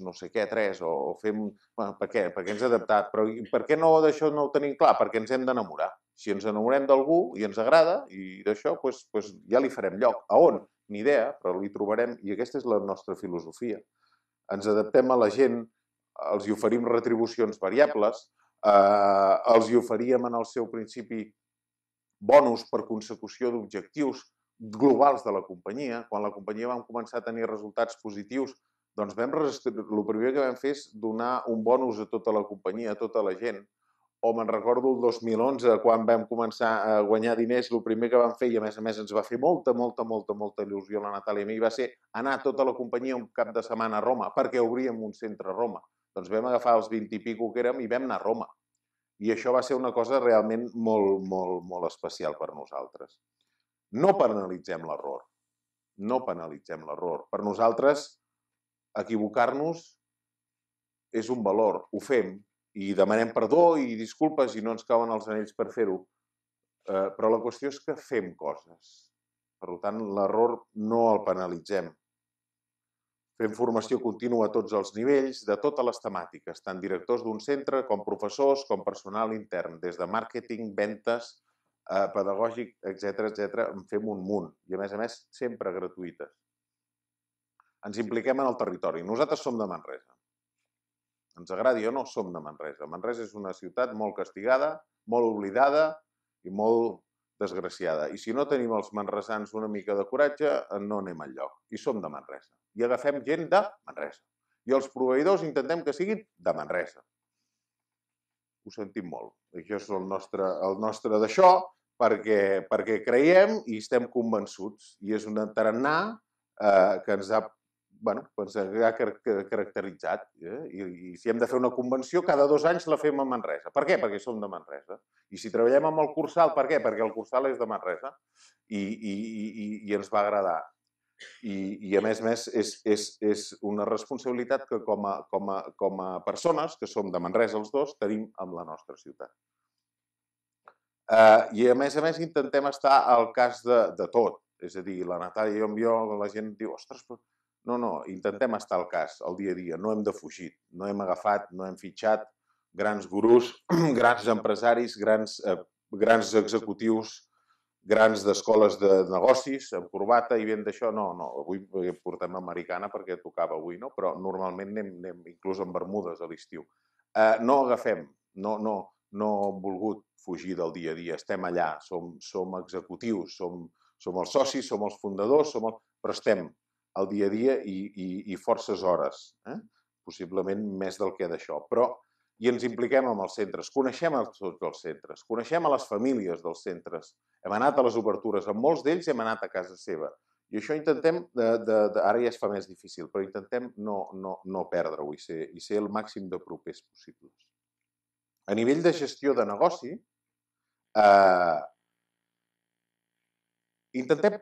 no sé què, 3, o fem... Per què? Perquè ens hem adaptat. Però per què no d'això no ho tenim clar? Perquè ens hem d'enamorar. Si ens enamorem d'algú i ens agrada, i d'això, doncs ja li farem lloc. A on? Ni idea, però li trobarem, i aquesta és la nostra filosofia. Ens adaptem a la gent, els hi oferim retribucions variables, els hi oferíem en el seu principi bonus per consecució d'objectius globals de la companyia. Quan la companyia vam començar a tenir resultats positius, doncs el primer que vam fer és donar un bonus a tota la companyia, a tota la gent. O me'n recordo el 2011, quan vam començar a guanyar diners, el primer que vam fer, i a més ens va fer molta il·lusió a la Natàlia i a mi, va ser anar tota la companyia un cap de setmana a Roma, perquè obríem un centre a Roma. Doncs vam agafar els 20 i pico que érem i vam anar a Roma. I això va ser una cosa realment molt especial per nosaltres. No penalitzem l'error. No penalitzem l'error. Per nosaltres, equivocar-nos és un valor. Ho fem. I demanem perdó i disculpes i no ens cauen els anells per fer-ho. Però la qüestió és que fem coses. Per tant, l'error no el penalitzem. Fem formació contínua a tots els nivells, de totes les temàtiques, tant directors d'un centre com professors, com personal intern, des de màrqueting, ventes, pedagògic, etc. En fem un munt. I a més, sempre gratuïtes. Ens impliquem en el territori. Nosaltres som de Manresa. Ens agradi o no, som de Manresa. Manresa és una ciutat molt castigada, molt oblidada i molt desgraciada. I si no tenim els manresans una mica de coratge, no anem enlloc. I som de Manresa. I agafem gent de Manresa. I els proveïdors intentem que siguin de Manresa. Ho sentim molt. Això és el nostre d'això, perquè creiem i estem convençuts. I és un tarannà que ens ha caracteritzat. I si hem de fer una convenció, cada 2 anys la fem a Manresa. Per què? Perquè som de Manresa. I si treballem amb el Cursal, per què? Perquè el Cursal és de Manresa i ens va agradar. I a més, és una responsabilitat que com a persones, que som de Manresa els dos, tenim amb la nostra ciutat. I a més, intentem estar al cas de tot. És a dir, la Natàlia i jo, la gent diu, ostres, no, intentem estar al cas, al dia a dia, no hem defugit, no hem agafat, no hem fitxat grans gurús, grans empresaris, grans executius, grans d'escoles de negocis, amb corbata i ben d'això, no, avui portem americana perquè tocava avui, no? Però normalment anem inclús amb bermudes a l'estiu. No agafem, no hem volgut fugir del dia a dia, estem allà, som executius, som els socis, som els fundadors, però estem al dia a dia i forces hores, possiblement més del que d'això. I ens impliquem amb els centres, coneixem tots els centres, coneixem a les famílies dels centres, hem anat a les obertures, amb molts d'ells hem anat a casa seva. I això intentem, ara ja es fa més difícil, però intentem no perdre-ho i ser el màxim de propers possibles. A nivell de gestió de negoci, intentem...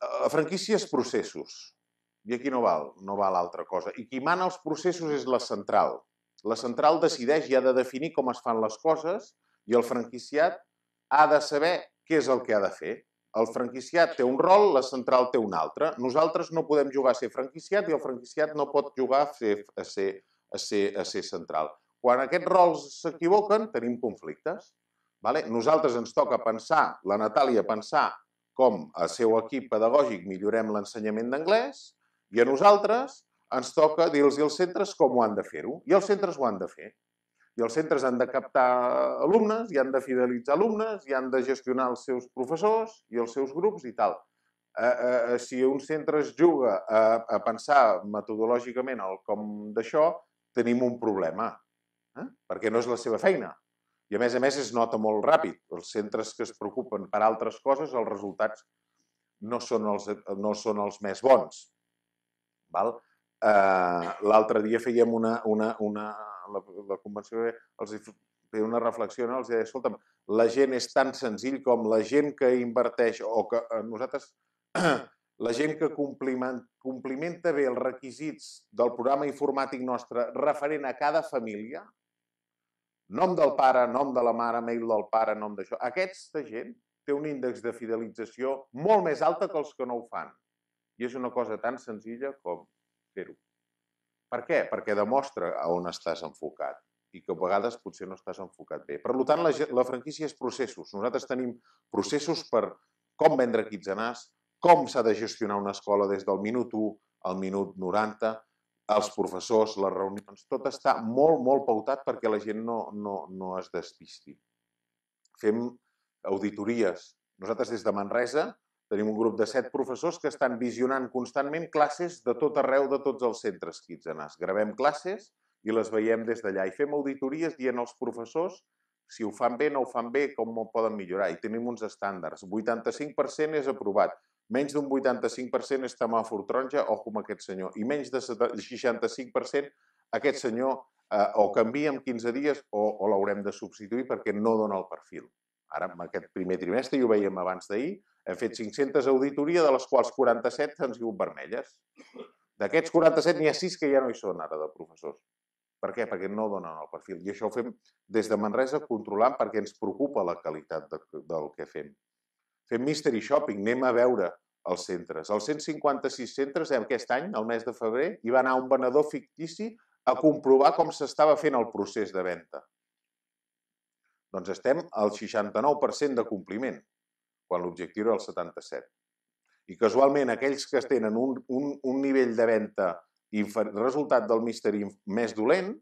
A franquícies, processos. I aquí no val altra cosa. I qui mana els processos és la central. La central decideix i ha de definir com es fan les coses i el franquiciat ha de saber què és el que ha de fer. El franquiciat té un rol, la central té un altre. Nosaltres no podem jugar a ser franquiciat i el franquiciat no pot jugar a ser central. Quan aquests rols s'equivoquen, tenim conflictes. Nosaltres ens toca pensar, la Natàlia pensar com al seu equip pedagògic millorem l'ensenyament d'anglès i a nosaltres ens toca dir-los als centres com ho han de fer-ho. I els centres ho han de fer. I els centres han de captar alumnes, i han de fidelitzar alumnes, i han de gestionar els seus professors i els seus grups i tal. Si un centre es juga a pensar metodològicament com d'això, tenim un problema, perquè no és la seva feina. I a més es nota molt ràpid. Els centres que es preocupen per altres coses, els resultats no són els més bons. L'altre dia fèiem la convenció, els feia una reflexió, els deia, escolta'm, la gent és tan senzill com la gent que inverteix o que nosaltres la gent que complimenta bé els requisits del programa informàtic nostre referent a cada família, nom del pare, nom de la mare, mail del pare, nom d'això, aquesta gent té un índex de fidelització molt més alta que els que no ho fan. I és una cosa tan senzilla com fer-ho. Per què? Perquè demostra a on estàs enfocat i que a vegades potser no estàs enfocat bé. Per tant, la franquícia és processos. Nosaltres tenim processos per com vendre Kitzenàs, com s'ha de gestionar una escola des del minut 1 al minut 90, els professors, les reunions, tot està molt, molt pautat perquè la gent no es despisti. Fem auditories. Nosaltres des de Manresa tenim un grup de 7 professors que estan visionant constantment classes de tot arreu de tots els centres Kitzenàs. Gravem classes i les veiem des d'allà. I fem auditories dient als professors si ho fan bé, no ho fan bé, com ho poden millorar. I tenim uns estàndards. 85% és aprovat. Menys d'un 85% és semàfor taronja, ojo amb aquest senyor. I menys de 65% aquest senyor o canvia en 15 dies o l'haurem de substituir perquè no dona el perfil. Ara, en aquest primer trimestre, i ho veiem abans d'ahir, hem fet 500 auditories, de les quals 47 s'han sigut vermelles. D'aquests 47 n'hi ha 6 que ja no hi són ara de professors. Per què? Perquè no donen el perfil. I això ho fem des de Manresa controlant perquè ens preocupa la qualitat del que fem. Fem mystery shopping, anem a veure els centres. Als 156 centres, aquest any, al mes de febrer, hi va anar un venedor fictici a comprovar com s'estava fent el procés de venda. Doncs estem al 69% de compliment, quan l'objectiu era el 77%. I casualment, aquells que tenen un nivell de venda resultat del mystery més dolent,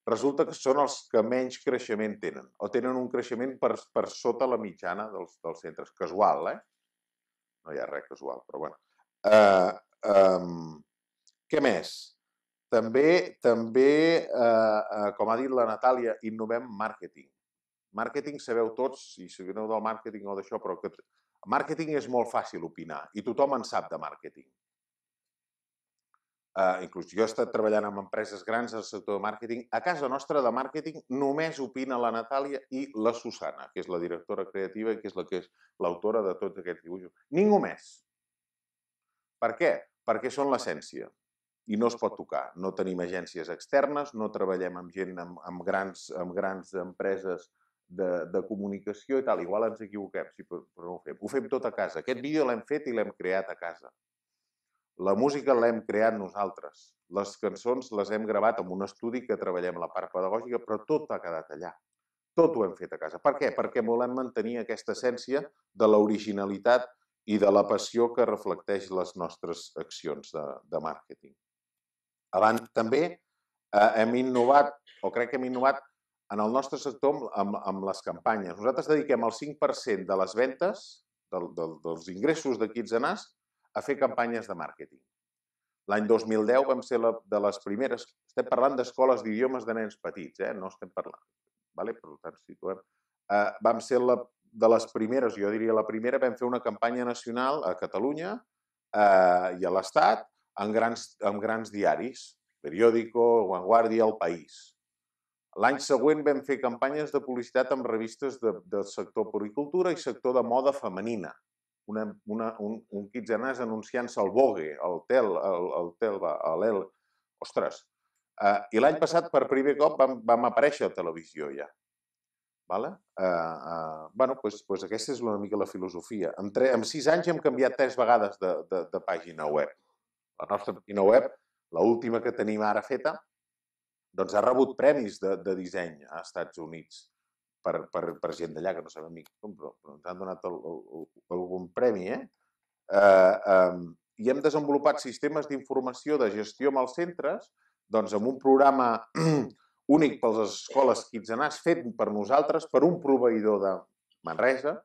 resulta que són els que menys creixement tenen, o tenen un creixement per sota la mitjana dels centres. Casual, eh? No hi ha res casual, però bueno. Què més? També, com ha dit la Natàlia, innovem màrqueting. Màrqueting sabeu tots, i si no del màrqueting o d'això, però que màrqueting és molt fàcil opinar i tothom en sap de màrqueting. Inclús jo he estat treballant amb empreses grans al sector de màrqueting. A casa nostra de màrqueting només opina la Natàlia i la Susana, que és la directora creativa i que és l'autora de tots aquests dibuixos. Ningú més. Per què? Perquè són l'essència i no es pot tocar. No tenim agències externes, no treballem amb gent, amb grans empreses de comunicació i tal. Igual ens equivoquem, però no ho fem. Ho fem tot a casa. Aquest vídeo l'hem fet i l'hem creat a casa. La música l'hem creat nosaltres. Les cançons les hem gravat en un estudi que treballem la part pedagògica, però tot ha quedat allà. Tot ho hem fet a casa. Per què? Perquè volem mantenir aquesta essència de l'originalitat i de la passió que reflecteix les nostres accions de màrqueting. Abans, també hem innovat, o crec que hem innovat, en el nostre sector amb les campanyes. Nosaltres dediquem el 5% de les ventes, dels ingressos de Kitzenàs, a fer campanyes de màrqueting. L'any 2010 vam ser de les primeres, estem parlant d'escoles d'idiomes de nens petits, no estem parlant, per tant, situem. Vam ser de les primeres, jo diria la primera, vam fer una campanya nacional a Catalunya i a l'Estat amb grans diaris, Periódico, Vanguardia, El País. L'any següent vam fer campanyes de publicitat amb revistes del sector puricultura i sector de moda femenina. Un Kitzenàs anunciant-se al Vogue, al Telva, a l'El... Ostres! I l'any passat, per primer cop, vam aparèixer a televisió ja. Doncs aquesta és una mica la filosofia. En 6 anys hem canviat 3 vegades de pàgina web. La nostra pàgina web, l'última que tenim ara feta, doncs ha rebut premis de disseny als Estats Units per gent d'allà, que no sabem ni com, però ens han donat algun premi. I hem desenvolupat sistemes d'informació de gestió amb els centres amb un programa únic per les escoles Kitzenàs fet per nosaltres, per un proveïdor de Manresa,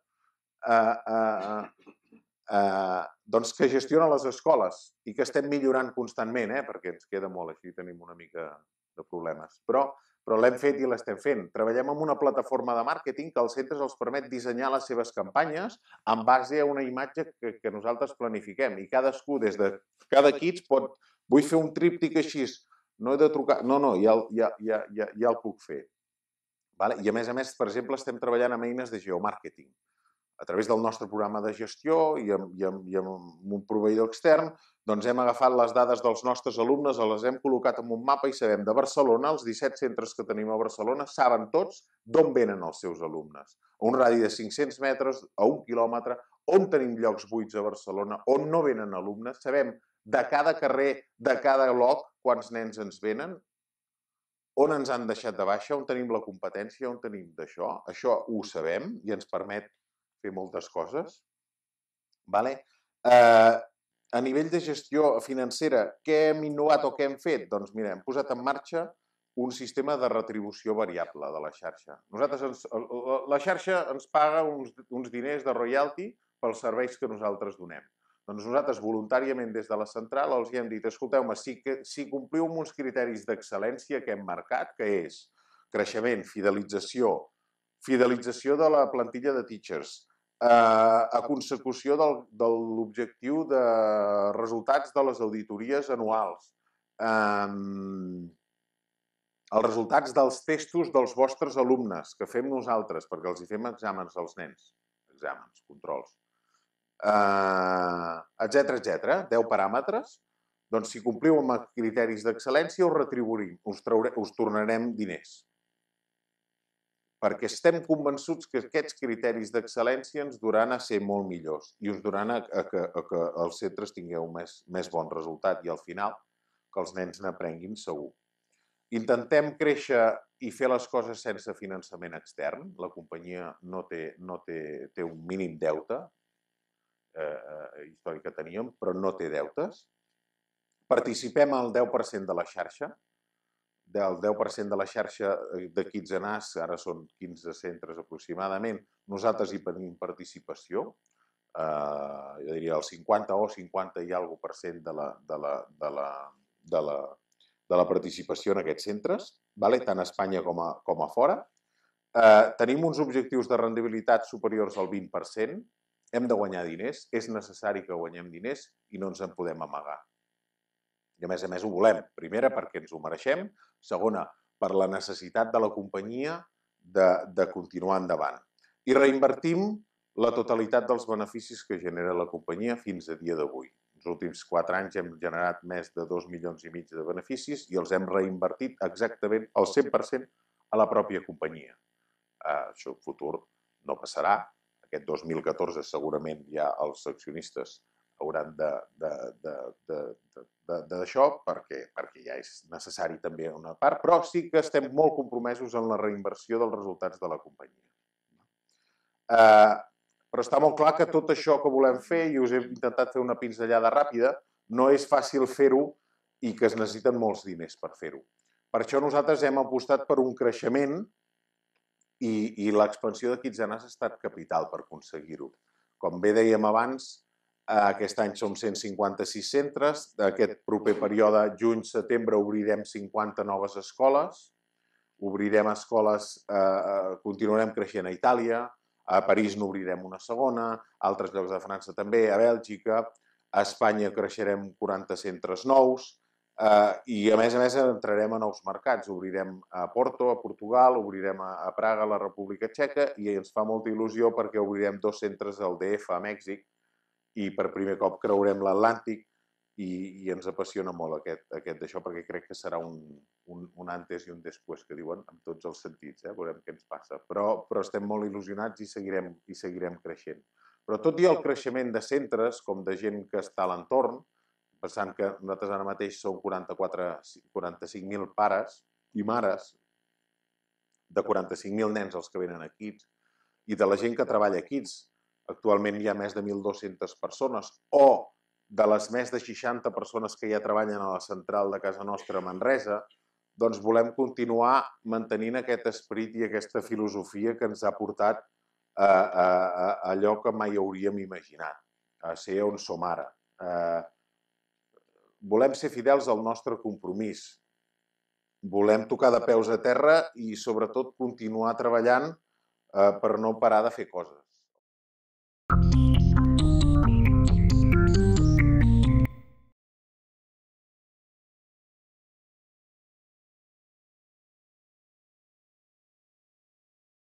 que gestiona les escoles i que estem millorant constantment, perquè ens queda molt així, tenim una mica de problemes. Però l'hem fet i l'estem fent. Treballem amb una plataforma de màrqueting que als centres els permet dissenyar les seves campanyes en base a una imatge que nosaltres planifiquem. I cadascú, des de cada Kids, pot... Vull fer un tríptic així, no he de trucar... No, ja el puc fer. I a més, per exemple, estem treballant amb eines de geomàrqueting. a través del nostre programa de gestió i amb un proveïdor extern, doncs hem agafat les dades dels nostres alumnes, les hem col·locat en un mapa i sabem de Barcelona, els 17 centres que tenim a Barcelona, saben tots d'on venen els seus alumnes. A un radi de 500 metres, a 1 quilòmetre, on tenim llocs buits a Barcelona, on no venen alumnes, sabem de cada carrer, de cada bloc, quants nens ens venen, on ens han deixat de baixa, on tenim la competència, on tenim d'això. Això ho sabem i ens permet fer moltes coses. A nivell de gestió financera, què hem innovat o què hem fet? Doncs mira, hem posat en marxa un sistema de retribució variable de la xarxa. La xarxa ens paga uns diners de royalty pels serveis que nosaltres donem. Doncs nosaltres voluntàriament des de la central els hem dit, escolteu-me, si compliu amb uns criteris d'excel·lència que hem marcat, que és creixement, fidelització de la plantilla de teachers, a consecució de l'objectiu de resultats de les auditories anuals, els resultats dels testos dels vostres alumnes que fem nosaltres, perquè els hi fem exàmens als nens, exàmens, controls, etcètera, 10 paràmetres, doncs si compliu amb criteris d'excel·lència us retribuïm, us tornarem diners. Perquè estem convençuts que aquests criteris d'excel·lència ens duraran a ser molt millors i us duraran a que els centres tingueu més bon resultat i al final que els nens n'aprenguin segur. Intentem créixer i fer les coses sense finançament extern. La companyia té un mínim deute històric que teníem, però no té deutes. Participem al 10% de la xarxa. Del 10% de la xarxa de Kitzenàs, ara són 15 centres aproximadament, nosaltres hi tenim participació. Jo diria el 50 o 50 i alguna % de la participació en aquests centres, tant a Espanya com a fora. Tenim uns objectius de rendibilitat superiors al 20%. Hem de guanyar diners, és necessari que guanyem diners i no ens en podem amagar. I a més ho volem. Primera, perquè ens ho mereixem. Segona, per la necessitat de la companyia de continuar endavant. I reinvertim la totalitat dels beneficis que genera la companyia fins a dia d'avui. Els últims 4 anys hem generat més de 2,5 milions de beneficis i els hem reinvertit exactament el 100% a la pròpia companyia. Això en futur no passarà. Aquest 2014 segurament ja els accionistes hauran d'això perquè ja és necessari també una part, però sí que estem molt compromesos en la reinversió dels resultats de la companyia. Però està molt clar que tot això que volem fer, i us he intentat fer una pinzellada ràpida, no és fàcil fer-ho i que es necessiten molts diners per fer-ho. Per això nosaltres hem apostat per un creixement i l'expansió de Kitzenàs ha estat capital per aconseguir-ho. Com bé dèiem abans, aquest any som 156 centres. Aquest proper període, juny-setembre, obrirem 50 noves escoles. Obrirem escoles, continuarem creixent a Itàlia, a París n'obrirem una segona, a altres llocs de França també, a Bèlgica, a Espanya creixerem 40 centres nous i a més entrarem a nous mercats. Obrirem a Porto, a Portugal, obrirem a Praga, a la República Txeca i ens fa molta il·lusió perquè obrirem 2 centres al DF, a Mèxic, i per primer cop creurem l'Atlàntic i ens apassiona molt aquest d'això perquè crec que serà un antes i un després, que diuen en tots els sentits, veurem què ens passa. Però estem molt il·lusionats i seguirem creixent. Però tot i el creixement de centres, com de gent que està a l'entorn, pensant que nosaltres ara mateix som 45.000 pares i mares, de 45.000 nens els que venen a Kids, i de la gent que treballa a Kids, actualment hi ha més de 1.200 persones, o de les més de 60 persones que ja treballen a la central de casa nostra a Manresa, doncs volem continuar mantenint aquest esperit i aquesta filosofia que ens ha portat a allò que mai hauríem imaginat, a ser on som ara. Volem ser fidels al nostre compromís. Volem tocar de peus a terra i, sobretot, continuar treballant per no parar de fer coses.